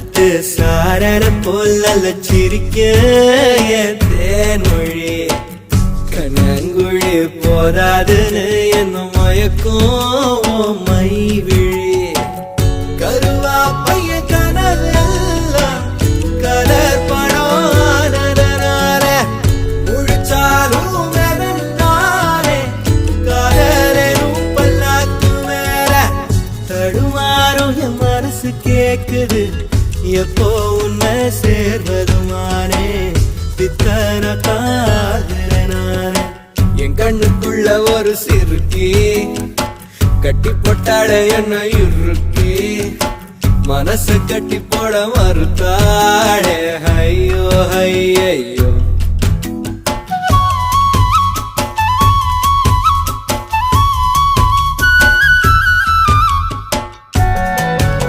முத்தத்து சாரர போல சிரிக்க என் தேன்மொழி கண்ணங்குழி போதாதுன்னு என்ன மயக்கும் மை விழி கருவா பைய கனவெல்லாம் கலர் படம் முழிச்சாலும் வெறுந்தானே கலரும் பல்லாக்கு மேல தடுமாறும் என் மனசு கேக்குது எப்போ உன்னை சேர்வதுமானே பித்தன தாகிறேனானே என் கண்ணுக்குள்ள ஒரு சிறுக்கி கட்டி போட்டாட என்ன இறுக்கி மனசு கட்டி போட மறுத்தாடே ஐயோ ஐயோ